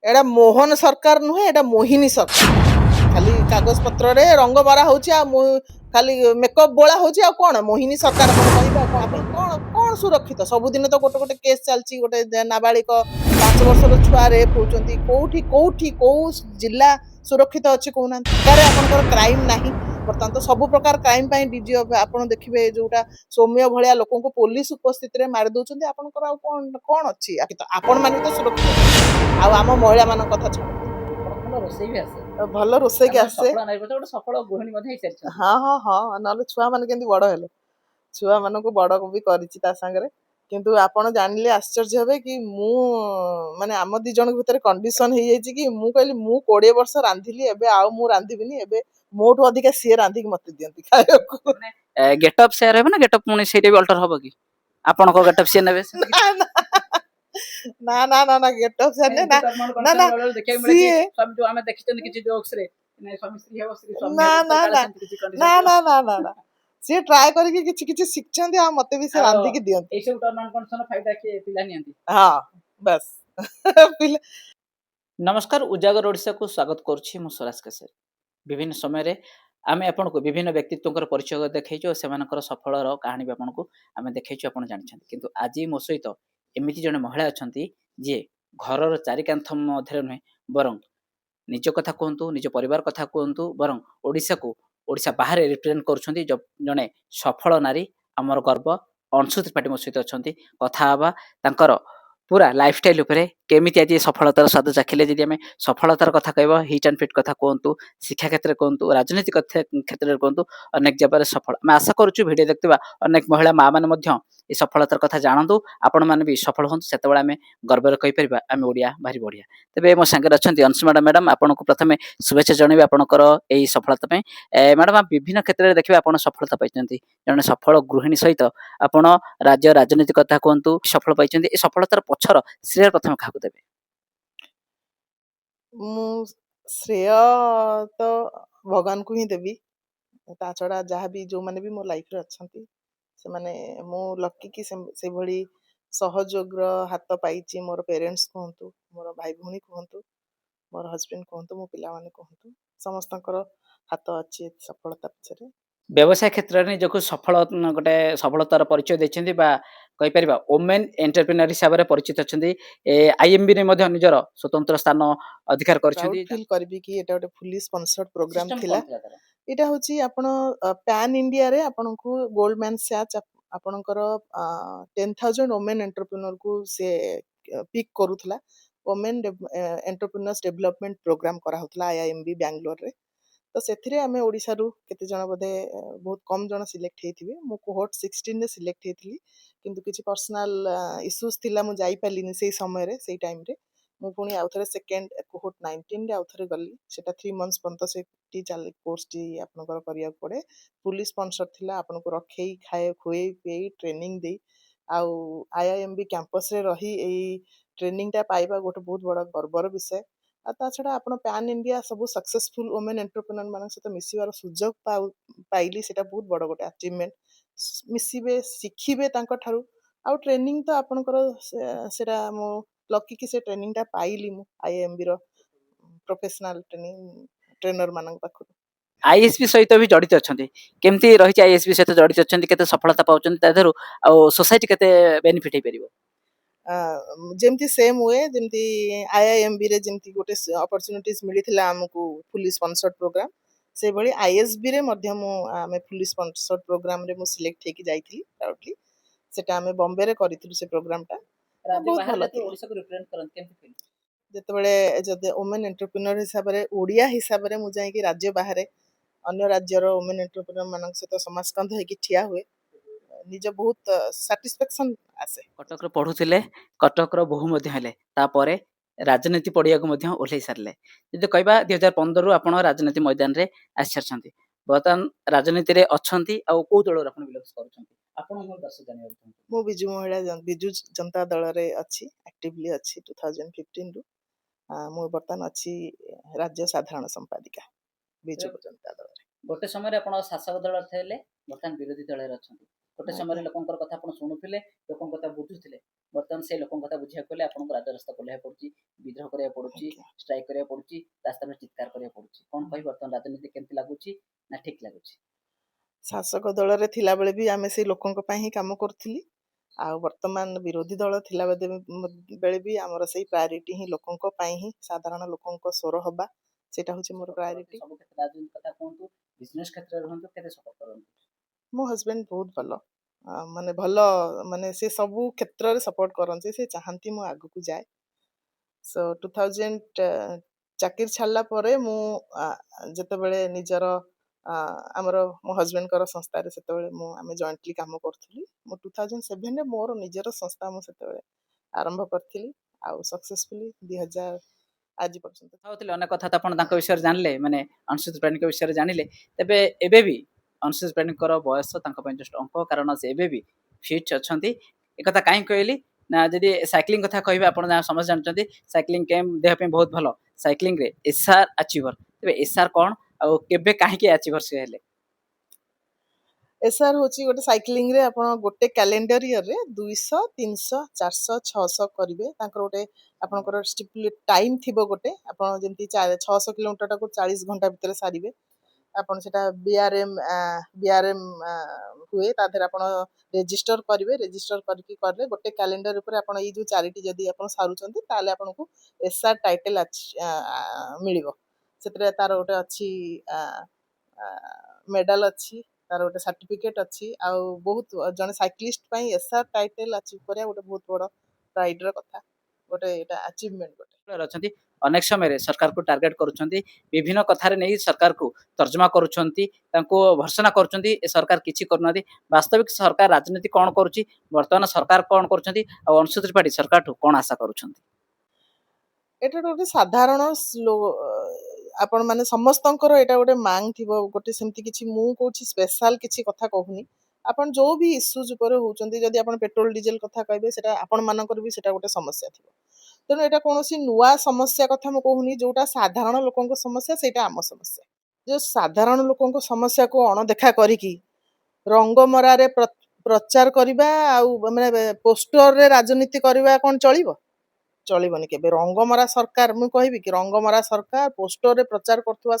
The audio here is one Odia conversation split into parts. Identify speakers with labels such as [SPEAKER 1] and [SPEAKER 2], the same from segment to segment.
[SPEAKER 1] एटा मोहन सरकार नुहे एटा मोहिनी सरकार खाली कागज पत्र रे रंग बरा होची आ खाली मेकअप बोला होची आ कोन मोहिनी सरकार कोन कहबा कोन कोन कोन सुरक्षित सब दिन तो गोटे गोटे केस चलची गोटे नाबालिक 5 वर्षर छुआ रेप होचंती कोठी कोठी को जिल्ला सुरक्षित अछि कोना करे आपनकर क्राइम नाही बर्तमान तो सब प्रकार क्राइम पई डीजी आपन देखिबे जोटा सौम्य भलिया लोकन को पुलिस उपस्थित रे मार दोचंती आपनकर आ कोन कोन अछि आपन माने तो सुरक्षित आ आम महिला मान कथा छाड़
[SPEAKER 2] ଭଲ ରୋଷେଇ ବି ଆସେ
[SPEAKER 1] ଭଲ ରୋଷେଇ କି ଆସେ
[SPEAKER 2] ସଫଳ ନାରୀ ଗୋଟେ ସଫଳ ଗୃହିଣୀ ମଧ୍ୟ ହେଇସାରିଛନ୍ତି।
[SPEAKER 1] ହଁ ହଁ ହଁ ନହେଲେ ଛୁଆ ମାନେ କେମିତି ବଡ ହେଲେ ଛୁଆ ମାନଙ୍କୁ ବଡ ବି କରିଛି ତା ସାଙ୍ଗରେ କିନ୍ତୁ ଆପଣ ଜାଣିଲେ ଆଶ୍ଚର୍ଯ୍ୟ ହେବେ କି ମୁଁ ମାନେ ଆମ ଦି ଜଣଙ୍କ ଭିତରେ କଣ୍ଡିସନ ହେଇଯାଇଛି କି ମୁଁ କହିଲି ମୁଁ 20 ବର୍ଷ ରାନ୍ଧିଲି ଏବେ ଆଉ ମୁଁ ରାନ୍ଧିବିନି ଏବେ ମୋଠୁ ଅଧିକା ସିଏ ରାନ୍ଧିକି ମତେ ଦିଅନ୍ତି ଖାଇବାକୁ
[SPEAKER 2] ଗେଟଅପ୍ ସେୟାର ହେବ ନା ଗେଟଅପ୍ ପୁଣି ସେଇଟା ବି ଅଲ୍ଟର ହବ କି ଆପଣଙ୍କ ଗେଟଅପ୍ ସିଏ ନେବେ
[SPEAKER 1] ନା ନା ନା ନା ଗେଟ ଅପ୍ ସାରିଲେ ନା ନା ନା ସିଏ
[SPEAKER 2] ଆମେ ଦେଖିଛନ୍ତି କିଛି ଜୋକ୍ସ ରେ ସ୍ୱାମୀ ସ୍ତ୍ରୀ ହେବ ସ୍ତ୍ରୀ ସ୍ୱାମୀ
[SPEAKER 1] ନା
[SPEAKER 2] ହେବ
[SPEAKER 1] ନା
[SPEAKER 2] କାଳେ
[SPEAKER 1] ନା
[SPEAKER 2] ସେମିତି କିଛି
[SPEAKER 1] ନା
[SPEAKER 2] କଣ୍ଡିସନ
[SPEAKER 1] ନା ନା ନା ନା ସିଏ ଟ୍ରାଏ କରିକି କିଛି କିଛି ଶିଖିଛନ୍ତି ଆଉ ମତେ ବି ସେ ରାନ୍ଧିକି ଦିଅନ୍ତି
[SPEAKER 2] ଏଇ ସବୁ ଟର୍ମ ଆଣ୍ଡ କଣ୍ଡିସନ ଫାଇଦା କିଏ ପିଲା ନିଅନ୍ତି।
[SPEAKER 1] ହଁ ବାସ୍ ପିଲା
[SPEAKER 2] ନମସ୍କାର ଉଜାଗର ଓଡ଼ିଶାକୁ ସ୍ୱାଗତ କରୁଛି ମୁଁ ସୁରାଜ କେଶରୀ ବିଭିନ୍ନ ସମୟରେ ଆମେ ଆପଣଙ୍କୁ ବିଭିନ୍ନ ବ୍ୟକ୍ତିତ୍ୱଙ୍କର ପରିଚୟ ଦେଖେଇଛୁ ଓ ସେମାନଙ୍କର ସଫଳର କାହାଣୀ ବି ଆପଣଙ୍କୁ ଆମେ ଦେଖେଇଛୁ ଆପଣ ଜାଣିଛନ୍ତି କିନ୍ତୁ ଆଜି ମୋ ସହିତ ଏମିତି ଜଣେ ମହିଳା ଅଛନ୍ତି ଯିଏ ଘରର ଚାରି କାନ୍ଥ ମଧ୍ୟରେ ନୁହେଁ ବରଂ ନିଜ କଥା କୁହନ୍ତୁ ନିଜ ପରିବାର କଥା କୁହନ୍ତୁ ବରଂ ଓଡ଼ିଶା ବାହାରେ ରିପ୍ରେଜେଣ୍ଟ କରୁଛନ୍ତି ଜଣେ ସଫଳ ନାରୀ ଆମର ଗର୍ବ ଅଂଶୁ ତ୍ରିପାଠୀ ମୋ ସହିତ ଅଛନ୍ତି କଥା ହେବା ତାଙ୍କର पूरा लाइफस्टाइल उपरे केमिति आज सफलतार स्वाद चाखिले जदि आम सफलतार कथा कहबा हिट एंड फिट कथा कहतु शिक्षा क्षेत्र में कहतु राजनीतिक क्षेत्र में कहतु अनेक जगह सफल आम आशा करूँ भिडियो देखा अनेक महिला माँ मैंने सफलतार कथा जानतु आपण मैंने भी सफल हूँ से आम गर्वर कहीपर आम ओडिया भारी बढ़िया तेज मो सांगे अच्छा अंशु मैडम आपको प्रथम शुभेच्छा जनइबी आपंकर यही सफलता मैडम आप विभिन्न क्षेत्र में देखिए आप सफलता पाई जड़े सफल गृहिणी सहित आपण राज्य राजनीति कथा कहतु सफल पाई सफलतार पछर श्रेय प्रथम क्या देवे
[SPEAKER 1] श्रेय तो भगवान को ही देवी ता छड़ा जहाँ भी जो मैंने भी मो लाइफ रे अच्छंती से माने मो लकी कि से भली सहयोग हाथ पाई मोर पेरेंट्स कहतु मोर भाई भौणी कहतु मोर हस्बैंड कहतु मो पिला माने कहतु समस्त हाथ अच्छी सफलता पछरे
[SPEAKER 2] व्यवसाय क्षेत्र में जो सफल गोटे सफलतार परिचय देते कहीपर वोमेन एंटरप्रेन्योर हिसाब से परिचित अच्छा आईएमबी ने निजर स्वतंत्र स्थान अधिकार
[SPEAKER 1] प्राउड फील करबी कि एटा गोटे फुली स्पॉन्सर्ड प्रोग्राम थिला एटा होची आपण पैन इंडिया रे आपण को गोल्डमैन सैच आपणकर 10,000 वोमेन एंटरप्रेन्योर को से पिक करूथला वोमेन एंटरप्रेन्योर्स डेवलपमेंट प्रोग्राम करा होतला आईआईएमबी बेंगलोर रे तो से आम ओडिशा रु केते जण बोधे बहुत कम जण सिलेक्ट हेतिबे मो कोहोर्ट 16 रे सिलेक्ट हेतिली किंतु किछि पर्सनल इश्यूज थिला मु जाई पालिनी सेही समय रे सेही टाइम रे मु पुणी आउ थरे सेकंड कोहोर्ट 19 रे आउ थरे गली सेटा 3 मंथ्स पंत से टी चाल कोर्स टी आपनकर करिया पड़े पुलिस स्पॉन्सर थिला आपनको रखेई खाए खुए पे ट्रेनिंग दे आउ आईआईएमबी कैंपस रे रही एई ट्रेनिंग टा पाइबा गोटे बहुत बड़ा गर्वर विषय आ ता छड़ा आपण पैन इंडिया सब सक्सेसफुल वोमेन एंटरप्रेन्योर मान सहित मिसिबार सुजोग पाइली सेटा बहुत बड़ गोटे अचीवमेंट मिसिबे शिखिबे तांको ठारू आउ ट्रेनिंग तो आपनकर सेटा मो लकी कि से ट्रेनिंग टा पाइली मु आईएमबी रो प्रोफेशनल ट्रेनिंग ट्रेनर मानक पाखु
[SPEAKER 2] आईएसपी सहित भी जड़ित अच्छा केमती रही आईएसपी सहित जड़ित अच्छा केते सफलता पाउछन सोसाइटी केते बेनिफिट हो परिबो
[SPEAKER 1] जेमती सेम हुए जेमती आईआईएमबी रे जेमती गोटे अपॉर्चुनिटीज मिलिथिला हमकु फुली स्पॉन्सर्ड प्रोग्राम से भली आईएसबी रे मध्य मु आमे फुली स्पॉन्सर्ड प्रोग्राम रे मु सिलेक्ट हेकी जाईथी प्राउडली सेटा आमे बॉम्बे रे करिथिलु से प्रोग्राम टा बहुत भलो थी
[SPEAKER 2] ओडिसा को रिप्रेजेंट करन केमती फील
[SPEAKER 1] जेतेबेले जदे वुमेन एंटरप्रेन्योर हिसाब रे ओडिया हिसाब रे मु जाई कि राज्य बाहर अन्य राज्यर वुमेन एंटरप्रेन्योर मानक सहित समाजकंध हेकी ठिया हुए निज बहुत सैटिस्फैक्शन आसे
[SPEAKER 2] कटक पढ़ुले कटक बहु तापर राजनीति पढ़िया ओह्ल सारे जब कहवा 2015 रु आप राजनीति मैदान में आसी सारी बर्तमान राजनीति में अच्छा कौ दल
[SPEAKER 1] मु बिजु महिला बिजु जनता दल रे अच्छी एक्टिवली अच्छी 2015 रु मु बर्तमान अच्छी राज्य साधारण संपादिका बिजु जनता दल
[SPEAKER 2] गोटे समय शासक दल थे बर्तमान विरोधी दल अच्छा ଗୋଟେ
[SPEAKER 1] ଆଜ୍ଞା।
[SPEAKER 2] ସମୟରେ ଲୋକଙ୍କର କଥା ଆପଣ ଶୁଣୁଥିଲେ, ଲୋକଙ୍କ କଥା ବୁଝୁଥିଲେ, ବର୍ତ୍ତମାନ ସେ ଲୋକଙ୍କ କଥା ବୁଝିବାକୁ ହେଲେ ଆପଣଙ୍କୁ ରାଜରାସ୍ତା ଓହ୍ଲେଇବାକୁ ପଡୁଛି, ବିଦ୍ରୋହ କରିବାକୁ ପଡୁଛି,
[SPEAKER 1] ଆଜ୍ଞା।
[SPEAKER 2] ଷ୍ଟ୍ରାଇକ୍ କରିବାକୁ ପଡୁଛି, ରାସ୍ତାରେ ଚିତ୍କାର କରିବାକୁ ପଡୁଛି। କଣ
[SPEAKER 1] ହୁଁ।
[SPEAKER 2] କହିବି ବର୍ତ୍ତମାନ ରାଜନୀତି କେମିତି ଲାଗୁଛି ନା ଠିକ ଲାଗୁଛି?
[SPEAKER 1] ଶାସକ ଦଳରେ ଥିଲାବେଳେ ବି ଆମେ ସେଇ ଲୋକଙ୍କ ପାଇଁ ହିଁ କାମ କରୁଥିଲି। ଆଉ ବର୍ତ୍ତମାନ ବିରୋଧୀ ଦଳ ଥିଲା ବେଳେ ବି ଆମର ସେଇ ପ୍ରାୟୋରିଟି ହିଁ ଲୋକଙ୍କ ପାଇଁ ହିଁ, ସାଧାରଣ ଲୋକଙ୍କ ସ୍ୱର ହବା, ସେଇଟା ହଉଛି ମୋର
[SPEAKER 2] ସପୋର୍ଟ କରନ୍ତି
[SPEAKER 1] ପ୍ରାୟୋରିଟି।
[SPEAKER 2] ସବୁ କ୍ଷେତ୍ରରେ, ରାଜନୀତି କଥା କୁହନ୍ତୁ, ବିଜନେସ କ୍ଷେତ୍ରରେ ରୁହନ୍ତୁ, କେତେ ସପୋର୍ଟ କରନ୍ତି?
[SPEAKER 1] ମୋ ହଜବେଣ୍ଡ ବହୁତ ଭଲ, ମାନେ ଭଲ, ମାନେ ସେ ସବୁ କ୍ଷେତ୍ରରେ ସପୋର୍ଟ କରନ୍ତି, ସେ ଚାହାନ୍ତି ମୁଁ ଆଗକୁ ଯାଏ। ସୋ 2000 ଚାକିରି ଛାଡ଼ିଲା ପରେ ମୁଁ ଯେତେବେଳେ ନିଜର ଆମର ମୋ ହଜବେଣ୍ଡଙ୍କର ସଂସ୍ଥାରେ ସେତେବେଳେ ଆମେ ଜଏଣ୍ଟଲି କାମ କରୁଥିଲି। ମୁଁ 2007ରେ ମୋର ନିଜର ସଂସ୍ଥା ମୁଁ ସେତେବେଳେ ଆରମ୍ଭ କରିଥିଲି, ଆଉ ସକ୍ସେସଫୁଲି 2000 ଆଜି ପର୍ଯ୍ୟନ୍ତ।
[SPEAKER 2] ହଉଥିଲେ ଅନେକ କଥା ତ ଆପଣ ତାଙ୍କ ବିଷୟରେ ଜାଣିଲେ, ମାନେ ଅଂଶୁତ ପ୍ରାଣୀଙ୍କ ବିଷୟରେ ଜାଣିଲେ। ତେବେ ଏବେ ବି ଅଂଶୁତ ପ୍ରାଣୀଙ୍କର ବୟସ ତାଙ୍କ ପାଇଁ ଜଷ୍ଟ ଅଙ୍କ, କାରଣ ସେ ଏବେ ବି ଫିଟ୍ ଅଛନ୍ତି। ଏକଥା କାହିଁକି କହିଲି ନା, ଯଦି ସାଇକ୍ଲିଂ କଥା କହିବେ, ଆପଣ ସମସ୍ତେ ଜାଣିଛନ୍ତି ସାଇକ୍ଲିଂ କେମ୍ ଦେହ ପାଇଁ ବହୁତ ଭଲ। ସାଇକ୍ଲିଂରେ ଏସ୍ଆର୍ ଆଚିଭର, ତେବେ ଏସ୍ଆର୍ କ'ଣ ଆଉ କେବେ କାହିଁକି ଆଚିଭର ସେ ହେଲେ?
[SPEAKER 1] ଏସ୍ଆର୍ ହଉଛି ଗୋଟେ ସାଇକ୍ଲିଂରେ ଆପଣ ଗୋଟେ କ୍ୟାଲେଣ୍ଡର ଇୟରରେ 200, 300, 400, 600 କରିବେ। ତାଙ୍କର ଗୋଟେ ଆପଣଙ୍କର ଷ୍ଟିପୁଲେଟ୍ ଟାଇମ୍ ଥିବ ଗୋଟେ, ଆପଣ ଯେମିତି 600 କିଲୋମିଟରଟାକୁ 40 ଘଣ୍ଟା ଭିତରେ ସାରିବେ। ଆପଣ ସେଟା ବିଆର୍ଏମ୍ ହୁଏ, ତା ଦେହରେ ଆପଣ ରେଜିଷ୍ଟର କରିବେ। ରେଜିଷ୍ଟର କରିକି କଲେ ଗୋଟେ କ୍ୟାଲେଣ୍ଡର ଉପରେ ଆପଣ ଏଇ ଯୋଉ 4ଟି ଯଦି ଆପଣ ସାରୁଛନ୍ତି, ତାହେଲେ ଆପଣଙ୍କୁ ଏସ୍ଆର୍ ଟାଇଟେଲ ମିଳିବ। ସେଥିରେ ତାର ଗୋଟେ ଅଛି ମେଡାଲ ଅଛି, ତାର ଗୋଟେ ସାର୍ଟିଫିକେଟ ଅଛି। ଆଉ ବହୁତ ଜଣେ ସାଇକ୍ଲିଷ୍ଟ ପାଇଁ ଏସ୍ଆର୍ ଟାଇଟେଲ ଆଚିଭ୍ କରିବା ଗୋଟେ ବହୁତ ବଡ଼ ପ୍ରାଇଡର କଥା, ଗୋଟେ ଏଇଟା ଆଚିଭମେଣ୍ଟ ଗୋଟେ।
[SPEAKER 2] ଅଛନ୍ତି ଅନେକ ସମୟରେ ସରକାରକୁ ଟାର୍ଗେଟ କରୁଛନ୍ତି, ବିଭିନ୍ନ କଥାରେ ନେଇ ସରକାରକୁ ତର୍ଜମା କରୁଛନ୍ତି, ତାଙ୍କୁ ଭର୍ସନା କରୁଛନ୍ତି, ଏ ସରକାର କିଛି କରୁନାହାନ୍ତି। ବାସ୍ତବିକ ସରକାର ରାଜନୀତି କ'ଣ କରୁଛି, ବର୍ତ୍ତମାନ ସରକାର କ'ଣ କରୁଛନ୍ତି, ଆଉ ଅଂଶୁତ ତ୍ରିପାଠୀ ସରକାରଠୁ କ'ଣ ଆଶା କରୁଛନ୍ତି?
[SPEAKER 1] ଏଇଟା ଗୋଟେ ସାଧାରଣ ଆପଣ ମାନେ ସମସ୍ତଙ୍କର ଏଇଟା ଗୋଟେ ମାଙ୍ଗ ଥିବ, ଗୋଟେ ସେମିତି କିଛି ମୁଁ କହୁଛି ସ୍ପେଶାଲ କିଛି କଥା କହୁନି। ଆପଣ ଯୋଉ ବି ଇସ୍ୟୁଜ ଉପରେ ହଉଛନ୍ତି, ଯଦି ଆପଣ ପେଟ୍ରୋଲ ଡିଜେଲ କଥା କହିବେ, ସେଟା ଆପଣ ମାନଙ୍କର ବି ସେଟା ଗୋଟେ ସମସ୍ୟା ଥିବ। ତେଣୁ ଏଇଟା କୌଣସି ନୂଆ ସମସ୍ୟା କଥା ମୁଁ କହୁନି। ଯୋଉଟା ସାଧାରଣ ଲୋକଙ୍କ ସମସ୍ୟା, ସେଇଟା ଆମ ସମସ୍ୟା। ଯୋଉ ସାଧାରଣ ଲୋକଙ୍କ ସମସ୍ୟାକୁ ଅଣଦେଖା କରିକି ରଙ୍ଗମରାରେ ପ୍ରଚାର କରିବା ଆଉ ମାନେ ପୋଷ୍ଟରରେ ରାଜନୀତି କରିବା କ'ଣ ଚଳିବ? ଚଳିବନି କେବେ। ରଙ୍ଗମରା ସରକାର, ମୁଁ କହିବି କି ରଙ୍ଗମରା ସରକାର, ପୋଷ୍ଟରରେ ପ୍ରଚାର କରୁଥିବା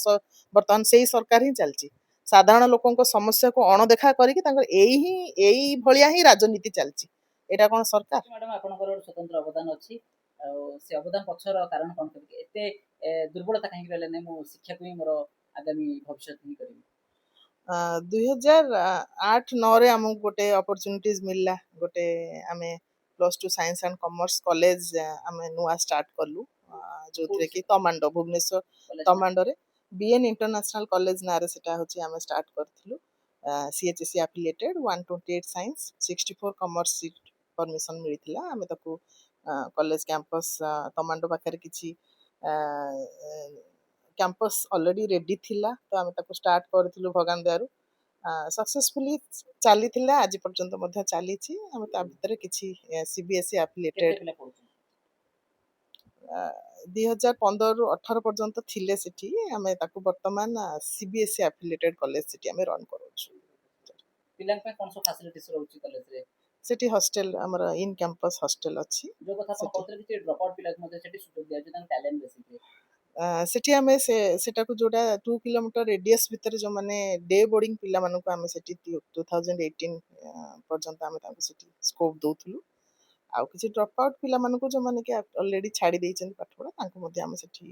[SPEAKER 1] ବର୍ତ୍ତମାନ ସେଇ ସରକାର ହିଁ ଚାଲିଛି। ସାଧାରଣ ଲୋକଙ୍କ ସମସ୍ୟାକୁ ଅଣଦେଖା କରିକି ତାଙ୍କର ଏଇ ଭଳିଆ ହିଁ ରାଜନୀତି ଚାଲିଛି। ଏଇଟା କ'ଣ ସରକାର?
[SPEAKER 2] ମ୍ୟାଡାମ ଆପଣଙ୍କର ଗୋଟେ ସ୍ୱତନ୍ତ୍ର ଅବଦାନ ଅଛି, ଆଉ ସେ ଅବଦାନ ପଛର କାରଣ କ'ଣ? ଏତେ ଦୁର୍ବଳତା କାହିଁକି ରହିଲା? ନାହିଁ ମୁଁ ଶିକ୍ଷାକୁ ହିଁ ମୋର ଆଗାମୀ ଭବିଷ୍ୟତ ହିଁ କରିବି।
[SPEAKER 1] 2008-9ରେ ଆମକୁ ଗୋଟେ ଅପରଚ୍ୟୁନିଟିଜ ମିଳିଲା। ଗୋଟେ ଆମେ +2 ସାଇନ୍ସ ଆଣ୍ଡ କମର୍ସ କଲେଜ ଆମେ ନୂଆ ଷ୍ଟାର୍ଟ କଲୁ, ଯୋଉଥିରେ କି ତମାଣ୍ଡୋ, ଭୁବନେଶ୍ୱର ତମାଣ୍ଡୋରେ ବିଏନ୍ ଇଣ୍ଟରନ୍ୟାସନାଲ କଲେଜ ନାଁରେ ସେଟା ହଉଛି ଆମେ ଷ୍ଟାର୍ଟ କରିଥିଲୁ। CHSE affiliated, 128 science, 64 commerce seat permission ମିଳିଥିଲା। ଆମେ ତାକୁ କଲେଜ କ୍ୟାମ୍ପସ ତମାଣ୍ଡୋ ପାଖରେ କିଛି କ୍ୟାମ୍ପସ ଅଲରେଡି ରେଡି ଥିଲା, ତ ଆମେ ତାକୁ ଷ୍ଟାର୍ଟ କରିଥିଲୁ ଭଗବାନ ଦୟାରୁ। ସକ୍ସେସଫୁଲି ଚାଲିଥିଲା, ଆଜି ପର୍ଯ୍ୟନ୍ତ ମଧ୍ୟ ଚାଲିଛି। ଆମେ ତା ଭିତରେ କିଛି CBSE ଆଫିଲିଏଟେଡ୍ 2015ରୁ 18 ପର୍ଯ୍ୟନ୍ତ ଥିଲେ ସେଠି। ଆମେ ତାକୁ ବର୍ତ୍ତମାନ CBSE ଆଫିଲିଏଟେଡ୍ କଲେଜ ସେଠି ଆମେ ରନ୍ କରୁଛୁ।
[SPEAKER 2] ପିଲାଙ୍କ ପାଇଁ କ'ଣ ସବୁ ଫ୍ୟାସିଲିଟିସ୍ ରହୁଛି କଲେଜରେ?
[SPEAKER 1] ସେଠି ହଷ୍ଟେଲ, ଆମର ଇନ୍ କ୍ୟାମ୍ପସ ହଷ୍ଟେଲ ଅଛି।
[SPEAKER 2] ଯୋଉ କଥା ଆପଣ କହୁଥିଲେ, କିଛି ଡ୍ରପ୍ ଆଉଟ୍ ପିଲାଙ୍କୁ ମଧ୍ୟ ସେଠି ସୁଯୋଗ ଦିଆଯାଉଛି, ତାଙ୍କ ଟ୍ୟାଲେଣ୍ଟ ବେସିସରେ।
[SPEAKER 1] ସେଠି ଆମେ ସେଟାକୁ ଯୋଉଟା 2 କିଲୋମିଟର ରେଡିୟସ୍ ଭିତରେ ଯୋଉମାନେ ଡେ ବୋର୍ଡିଂ ପିଲାମାନଙ୍କୁ ଆମେ ସେଠି 2018 ପର୍ଯ୍ୟନ୍ତ ଆମେ ତାଙ୍କୁ ସେଠି ସ୍କୋପ୍ ଦଉଥିଲୁ। ଆଉ କିଛି ଡ୍ରପ୍ ଆଉଟ୍ ପିଲାମାନଙ୍କୁ ଯୋଉମାନେ କି ଅଲରେଡି ଛାଡ଼ି ଦେଇଛନ୍ତି ପାଠପଢ଼ା, ତାଙ୍କୁ ମଧ୍ୟ ଆମେ ସେଠି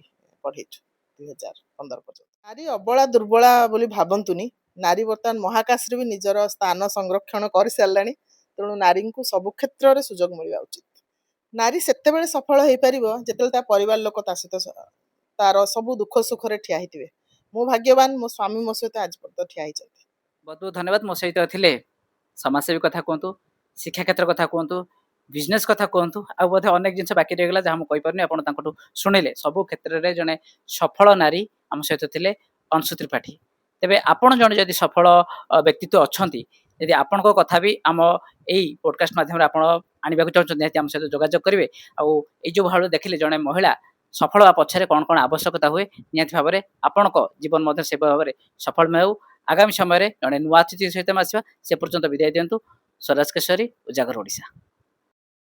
[SPEAKER 1] ପଢେଇଛୁ 2015 ପର୍ଯ୍ୟନ୍ତ। ନାରୀ ଅବଳା ଦୁର୍ବଳା ବୋଲି ଭାବନ୍ତୁନି। ନାରୀ ବର୍ତ୍ତମାନ ମହାକାଶରେ ବି ନିଜର ସ୍ଥାନ ସଂରକ୍ଷଣ କରିସାରିଲାଣି। ତେଣୁ ନାରୀଙ୍କୁ ସବୁ କ୍ଷେତ୍ରରେ ସୁଯୋଗ ମିଳିବା ଉଚିତ। ନାରୀ ସେତେବେଳେ ସଫଳ ହେଇପାରିବ ଯେତେବେଳେ ତା ପରିବାର ଲୋକ ତା ସହିତ ତାର ସବୁ ଦୁଃଖ ସୁଖରେ ଠିଆ ହେଇଥିବେ। ମୁଁ ଭାଗ୍ୟବାନ, ମୋ ସ୍ୱାମୀ ମୋ ସହିତ ଆଜି ପର୍ଯ୍ୟନ୍ତ ଠିଆ ହେଇଛନ୍ତି।
[SPEAKER 2] ବହୁତ ବହୁତ ଧନ୍ୟବାଦ। ମୋ ସହିତ ଥିଲେ ସମାଜସେବୀ କଥା କୁହନ୍ତୁ, ଶିକ୍ଷା କ୍ଷେତ୍ର କଥା କୁହନ୍ତୁ, ବିଜନେସ୍ କଥା କୁହନ୍ତୁ, ଆଉ ବୋଧେ ଅନେକ ଜିନିଷ ବାକି ରହିଗଲା ଯାହା ମୁଁ କହିପାରୁନି, ଆପଣ ତାଙ୍କଠୁ ଶୁଣିଲେ। ସବୁ କ୍ଷେତ୍ରରେ ଜଣେ ସଫଳ ନାରୀ ଆମ ସହିତ ଥିଲେ ଅଂଶୁ ତ୍ରିପାଠୀ। ତେବେ ଆପଣ ଜଣେ ଯଦି ସଫଳ ବ୍ୟକ୍ତିତ୍ୱ ଅଛନ୍ତି, ଯଦି ଆପଣଙ୍କ କଥା ବି ଆମ ଏଇ ପଡକାଷ୍ଟ ମାଧ୍ୟମରେ ଆପଣ ଆଣିବାକୁ ଚାହୁଁଛନ୍ତି, ନିହାତି ଆମ ସହିତ ଯୋଗାଯୋଗ କରିବେ। ଆଉ ଏଇ ଯୋଉ ଭାବରେ ଦେଖିଲେ ଜଣେ ମହିଳା ସଫଳ ହେବା ପଛରେ କ'ଣ କ'ଣ ଆବଶ୍ୟକତା ହୁଏ, ନିହାତି ଭାବରେ ଆପଣଙ୍କ ଜୀବନ ମଧ୍ୟ ସେ ଭାବରେ ସଫଳମୟ ହେଉ। ଆଗାମୀ ସମୟରେ ଜଣେ ନୂଆ ଅତିଥି ସହିତ ଆମେ ଆସିବା। ସେ ପର୍ଯ୍ୟନ୍ତ ବିଦାୟ ଦିଅନ୍ତୁ। ସ୍ୱରାଜ କେଶରୀ, ଉଜାଗର ଓଡ଼ିଶା।